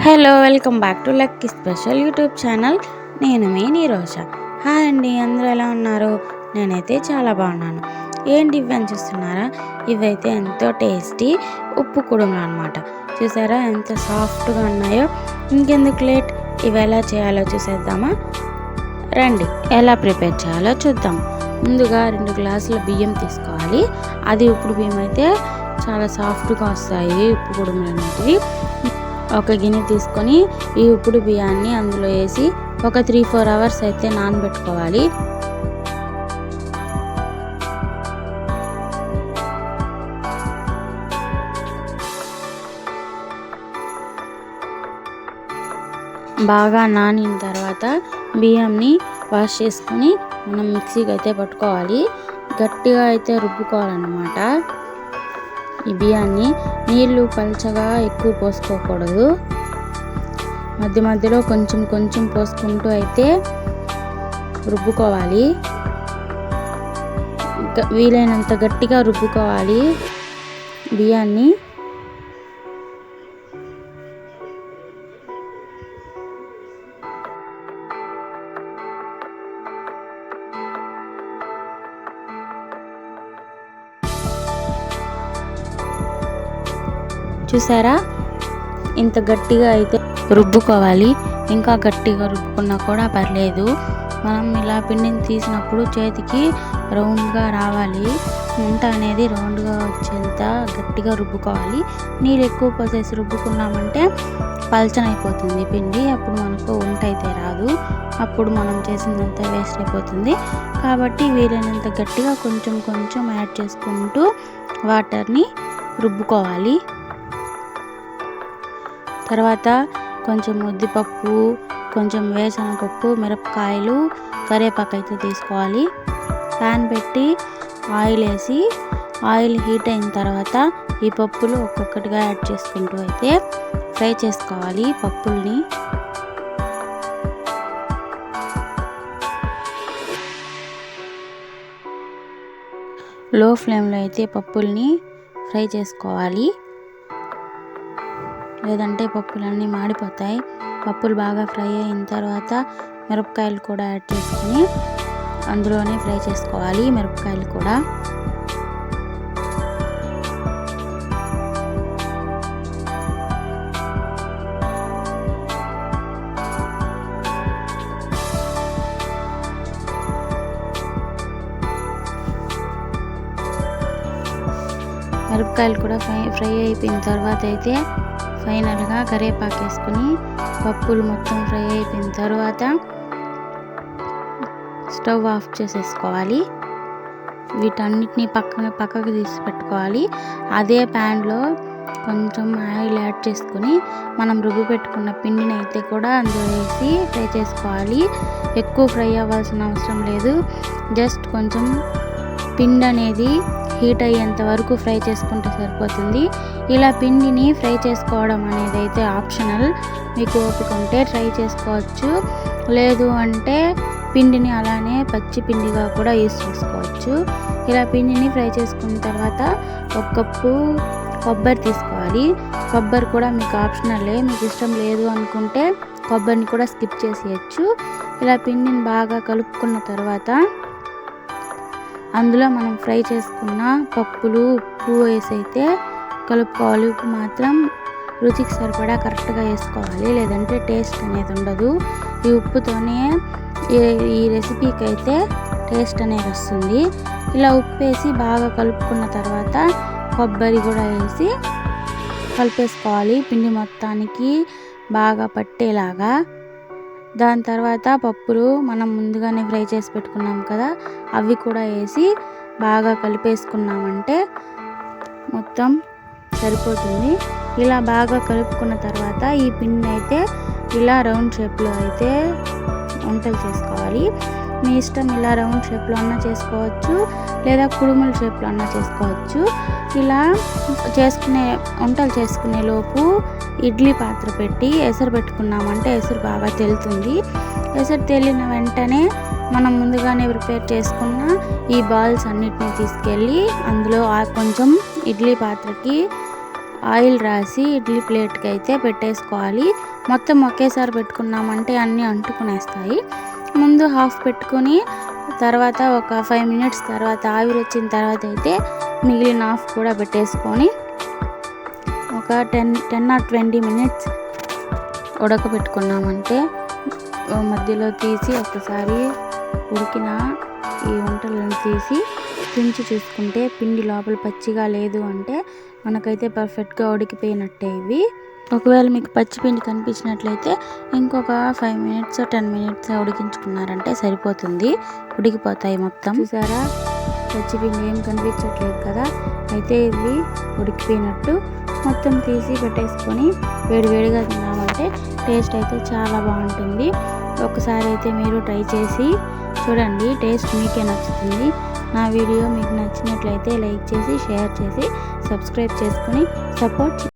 Hello welcome back to lucky special YouTube channel. నేను మీ నీరోష. Hi అండి, అందరూ ఎలా ఉన్నారు? నేనైతే చాలా బాగున్నాను. ఏంటి ఇవన్నీ చూస్తున్నారా? ఇవైతే ఎంతో టేస్టీ ఉప్పు కుడుములు అనమాట. చూసారా ఎంత సాఫ్ట్గా ఉన్నాయో? ఇంకెందుకు లేట్, ఇవి ఎలా చేయాలో చూసేద్దామా? రండి, ఎలా ప్రిపేర్ చేయాలో చూద్దాం. ముందుగా 2 గ్లాసుల బియ్యం తీసుకోవాలి. అది ఉప్పుడు బియ్యం అయితే చాలా సాఫ్ట్గా వస్తాయి ఉప్పు కుడుములు అనేటివి. ఒక గిన్నె తీసుకొని ఈ ఉప్పుడు బియ్యాన్ని అందులో వేసి ఒక 3-4 అవర్స్ అయితే నానబెట్టుకోవాలి. బాగా నానిన తర్వాత బియ్యంని వాష్ చేసుకొని మనం మిక్సీకి అయితే పట్టుకోవాలి. గట్టిగా అయితే రుబ్బుకోవాలన్నమాట. ఈ బియ్యాన్ని నీళ్లు పల్చగా ఎక్కువ పోసుకోకూడదు. మధ్య మధ్యలో కొంచెం కొంచెం పోసుకుంటూ అయితే రుబ్బుకోవాలి. వీలైనంత గట్టిగా రుబ్బుకోవాలి బియ్యాన్ని. చూసారా, ఇంత గట్టిగా అయితే రుబ్బుకోవాలి. ఇంకా గట్టిగా రుబ్బుకున్నా కూడా పర్లేదు. మనం ఇలా పిండిని తీసినప్పుడు చేతికి రౌండ్గా రావాలి. వంట అనేది రౌండ్గా వచ్చేంత గట్టిగా రుబ్బుకోవాలి. నీళ్ళు ఎక్కువ పోసేసి రుబ్బుకున్నామంటే పల్చనైపోతుంది పిండి. అప్పుడు మనకు వంట అయితే రాదు. అప్పుడు మనం చేసిందంతా వేస్ట్ అయిపోతుంది. కాబట్టి వీలైనంత గట్టిగా కొంచెం కొంచెం యాడ్ చేసుకుంటూ వాటర్ని రుబ్బుకోవాలి. తర్వాత కొంచెం ఉద్దిపప్పు, కొంచెం వేరుశనగపప్పు, మిరపకాయలు, కరివేపాకు అయితే తీసుకోవాలి. ప్యాన్ పెట్టి ఆయిల్ వేసి ఆయిల్ హీట్ అయిన తర్వాత ఈ పప్పులు ఒక్కొక్కటిగా యాడ్ చేసుకుంటూ అయితే ఫ్రై చేసుకోవాలి పప్పుల్ని. లో ఫ్లేమ్లో అయితే పప్పుల్ని ఫ్రై చేసుకోవాలి, లేదంటే పప్పులన్నీ మాడిపోతాయి. పప్పులు బాగా ఫ్రై అయిన తర్వాత మిరపకాయలు కూడా యాడ్ చేసుకొని అందులోనే ఫ్రై చేసుకోవాలి. మిరపకాయలు కూడా ఫ్రై అయిపోయిన తర్వాత అయితే ఫైనల్గా కరివేపాకు వేసుకుని పప్పులు మొత్తం ఫ్రై అయిపోయిన తర్వాత స్టవ్ ఆఫ్ చేసేసుకోవాలి. వీటన్నిటిని పక్కకు తీసి పెట్టుకోవాలి. అదే ప్యాన్లో కొంచెం ఆయిల్ యాడ్ చేసుకుని మనం రుబ్బు పెట్టుకున్న పిండిని అయితే కూడా అందులో వేసి ఫ్రై చేసుకోవాలి. ఎక్కువ ఫ్రై అవ్వాల్సిన అవసరం లేదు. జస్ట్ కొంచెం పిండి అనేది హీట్ అయ్యేంత వరకు ఫ్రై చేసుకుంటే సరిపోతుంది. ఇలా పిండిని ఫ్రై చేసుకోవడం అనేది అయితే ఆప్షనల్. మీకు ఓపిక ఉంటే ట్రై చేసుకోవచ్చు, లేదు అంటే పిండిని అలానే పచ్చి పిండిగా కూడా యూస్ చేసుకోవచ్చు. ఇలా పిండిని ఫ్రై చేసుకున్న తర్వాత 1 కప్పు కొబ్బరి తీసుకోవాలి. కొబ్బరి కూడా మీకు ఆప్షనలే. మీకు ఇష్టం లేదు అనుకుంటే కొబ్బరిని కూడా స్కిప్ చేసేయచ్చు. ఇలా పిండిని బాగా కలుపుకున్న తర్వాత అందులో మనం ఫ్రై చేసుకున్న పప్పులు, ఉప్పు వేసి అయితే కలుపుకోవాలి. ఉప్పు మాత్రం రుచికి సరిపడా కరెక్ట్గా వేసుకోవాలి, లేదంటే టేస్ట్ అనేది ఉండదు. ఈ ఉప్పుతోనే ఈ రెసిపీకి అయితే టేస్ట్ అనేది వస్తుంది. ఇలా ఉప్పు వేసి బాగా కలుపుకున్న తర్వాత కొబ్బరి కూడా వేసి కలిపేసుకోవాలి పిండి మొత్తానికి బాగా పట్టేలాగా. దాని తర్వాత పప్పులు మనం ముందుగానే ఫ్రై చేసి పెట్టుకున్నాం కదా, అవి కూడా వేసి బాగా కలిపేసుకున్నామంటే మొత్తం సరిపోతుంది. ఇలా బాగా కలుపుకున్న తర్వాత ఈ పిండిని అయితే ఇలా రౌండ్ షేప్లో అయితే వంటలు చేసుకోవాలి. మీ ఇష్టం, ఇలా రౌండ్ షేప్లో అన్నా చేసుకోవచ్చు, లేదా కుడుముల షేప్లో అన్నా చేసుకోవచ్చు. ఇలా వంటలు చేసుకునే లోపు ఇడ్లీ పాత్ర పెట్టి ఎసరు పెట్టుకున్నామంటే ఎసరు బాగా తెలుతుంది. ఎసరు తేలిన వెంటనే మనం ముందుగానే ప్రిపేర్ చేసుకున్న ఈ బాల్స్ అన్నిటిని తీసుకెళ్ళి అందులో కొంచెం ఇడ్లీ పాత్రకి ఆయిల్ రాసి ఇడ్లీ ప్లేట్కి అయితే పెట్టేసుకోవాలి. మొత్తం ఒకేసారి పెట్టుకున్నామంటే అన్నీ అంటుకునేస్తాయి. ముందు హాఫ్ పెట్టుకొని తర్వాత ఒక 5 మినిట్స్ తర్వాత ఆవిరి వచ్చిన తర్వాత అయితే మిగిలిన హాఫ్ కూడా పెట్టేసుకొని ఒక 10 or 20 మినిట్స్ ఉడకబెట్టుకున్నామంటే మధ్యలో తీసి ఒకసారి ఉడికిన ఈ వంటలను తీసి తుంచి చూసుకుంటే పిండి లోపల పచ్చిగా లేదు అంటే మనకైతే పర్ఫెక్ట్గా ఉడికిపోయినట్టే ఇవి. ఒకవేళ మీకు పచ్చి పిండి కనిపించినట్లయితే ఇంకొక 5 మినిట్స్ 10 మినిట్స్ ఉడికించుకున్నారంటే సరిపోతుంది, ఉడికిపోతాయి మొత్తం. చూసారా, పచ్చి పిండి ఏం కనిపించట్లేదు కదా, అయితే ఇది ఉడికిపోయినట్టు. మొత్తం తీసి పెట్టేసుకొని వేడివేడిగా తిన్నామంటే టేస్ట్ అయితే చాలా బాగుంటుంది. ఒకసారి అయితే మీరు ట్రై చేసి చూడండి, టేస్ట్ మీకే నచ్చుతుంది. నా వీడియో మీకు నచ్చినట్లయితే లైక్ చేసి, షేర్ చేసి, సబ్స్క్రైబ్ చేసుకొని సపోర్ట్